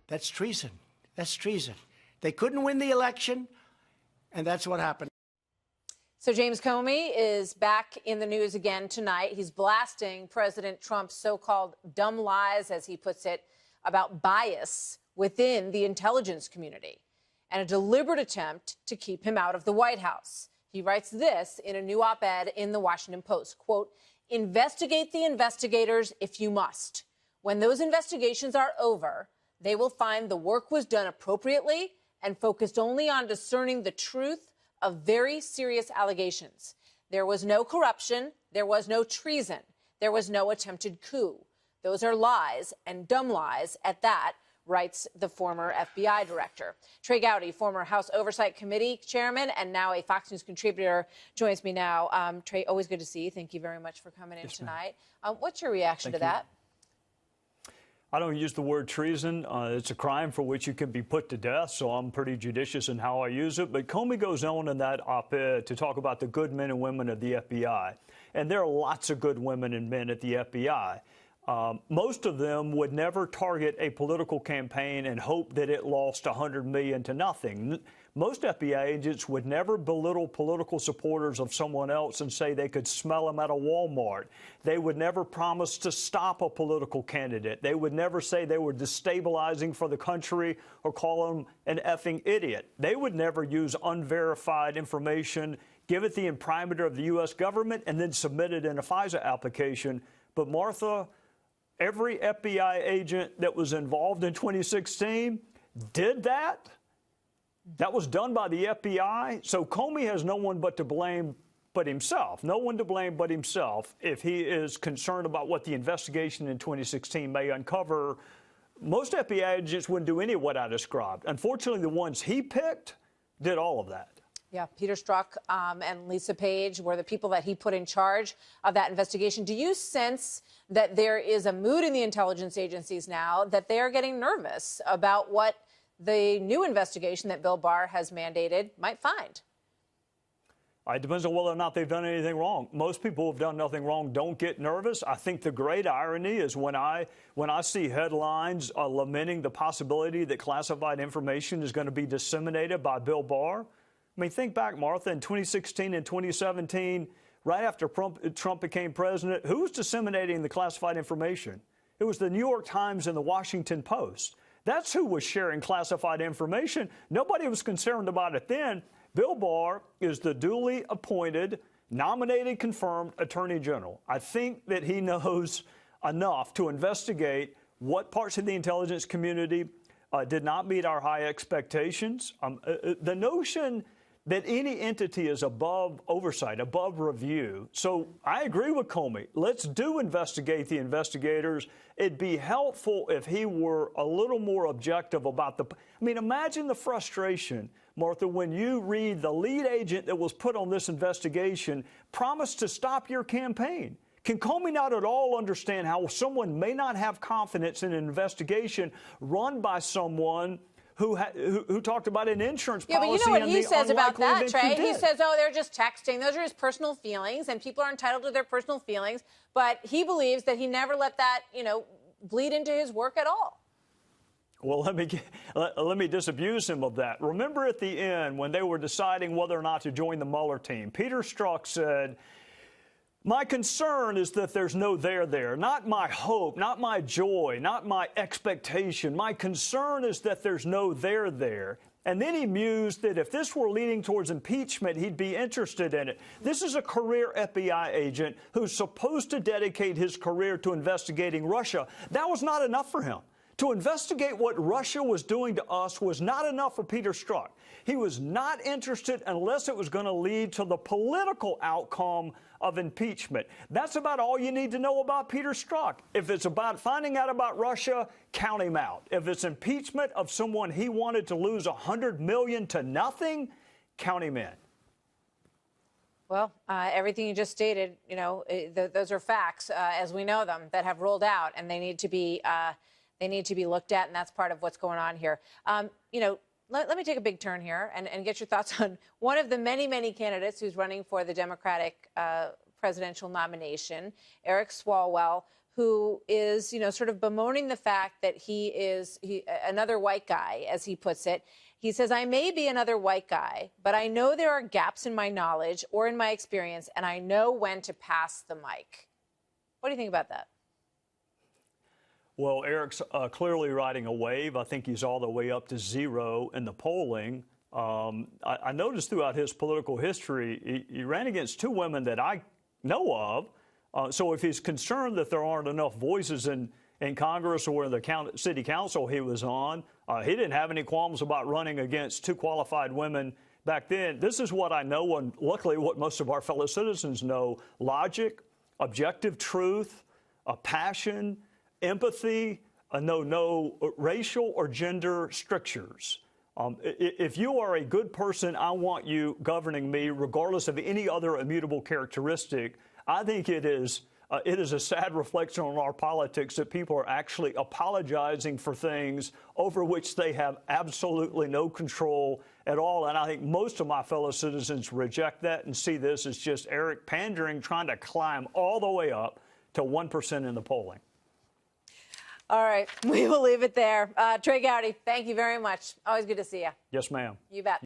That's treason. That's treason. They couldn't win the election, and that's what happened. So James Comey is back in the news again tonight. He's blasting President Trump's so-called dumb lies, as he puts it, about bias within the intelligence community and a deliberate attempt to keep him out of the White House. He writes this in a new op-ed in the Washington Post, quote, "Investigate the investigators if you must. When those investigations are over, they will find the work was done appropriately and focused only on discerning the truth of very serious allegations. There was no corruption. There was no treason. There was no attempted coup. Those are lies, and dumb lies at that," writes the former FBI director. Trey Gowdy, former House Oversight Committee chairman and now a Fox News contributor, joins me now. Trey, always good to see you. Thank you very much for coming in tonight. What's your reaction to that? I don't use the word treason. It's a crime for which you can be put to death, so I'm pretty judicious in how I use it. But Comey goes on in that op-ed to talk about the good men and women of the FBI. And there are lots of good women and men at the FBI. Most of them would never target a political campaign and hope that it lost $100 million to nothing. Most FBI agents would never belittle political supporters of someone else and say they could smell them at a Walmart. They would never promise to stop a political candidate. They would never say they were destabilizing for the country or call them an effing idiot. They would never use unverified information, give it the imprimatur of the U.S. government, and then submit it in a FISA application. But Martha, every FBI agent that was involved in 2016 did that. That was done by the FBI. So Comey has no one but to blame but himself. No one to blame but himself if he is concerned about what the investigation in 2016 may uncover. Most FBI agents wouldn't do any of what I described. Unfortunately, the ones he picked did all of that. Yeah, Peter Strzok and Lisa Page were the people that he put in charge of that investigation. Do you sense that there is a mood in the intelligence agencies now that they are getting nervous about what the new investigation that Bill Barr has mandated might find? It depends on whether or not they've done anything wrong. Most people who have done nothing wrong don't get nervous. I think the great irony is when I see headlines lamenting the possibility that classified information is going to be disseminated by Bill Barr. I mean, think back, Martha, in 2016 and 2017, right after Trump became president, who was disseminating the classified information? It was the New York Times and the Washington Post. That's who was sharing classified information. Nobody was concerned about it then. Bill Barr is the duly appointed, nominated, confirmed Attorney General. I think that he knows enough to investigate what parts of the intelligence community did not meet our high expectations. The notion that any entity is above oversight, above review. So I agree with Comey. Let's investigate the investigators. It'd be helpful if he were a little more objective about I mean, imagine the frustration, Martha, when you read the lead agent that was put on this investigation promised to stop your campaign. Can Comey not at all understand how someone may not have confidence in an investigation run by someone who talked about an insurance policy? Yeah, but you know what he says about that, Trey? He says, oh, they're just texting. Those are his personal feelings, and people are entitled to their personal feelings. But he believes that he never let that, bleed into his work at all. Well, let me disabuse him of that. Remember at the end when they were deciding whether or not to join the Mueller team, Peter Strzok said, "My concern is that there's no there. Not my hope, not my joy, not my expectation. My concern is that there's no there." And then he mused that if this were leading towards impeachment, he'd be interested in it. This is a career FBI agent who's supposed to dedicate his career to investigating Russia. That was not enough for him. To investigate what Russia was doing to us was not enough for Peter Strzok. He was not interested unless it was going to lead to the political outcome of impeachment. That's about all you need to know about Peter Strzok. If it's about finding out about Russia, count him out. If it's impeachment of someone he wanted to lose $100 million to nothing, count him in. Well, everything you just stated, those are facts as we know them that have rolled out, and they need to be looked at, and that's part of what's going on here. Let me take a big turn here and get your thoughts on one of the many, many candidates who's running for the Democratic presidential nomination, Eric Swalwell, who is, sort of bemoaning the fact that he is another white guy, as he puts it. He says, I may be another white guy, but I know there are gaps in my knowledge or in my experience, and I know when to pass the mic. What do you think about that? Well, Eric's clearly riding a wave. I think he's all the way up to 0 in the polling. I noticed throughout his political history, he ran against 2 women that I know of. So if he's concerned that there aren't enough voices in Congress or in the city council he was on, he didn't have any qualms about running against 2 qualified women back then. This is what I know, and luckily what most of our fellow citizens know: logic, objective truth, passion, empathy, no racial or gender strictures. If you are a good person, I want you governing me regardless of any other immutable characteristic. I think it is a sad reflection on our politics that people are actually apologizing for things over which they have absolutely no control at all. And I think most of my fellow citizens reject that and see this as just Eric pandering, trying to climb all the way up to 1% in the polling. All right, we will leave it there. Trey Gowdy, thank you very much. Always good to see you. Yes, ma'am. You bet.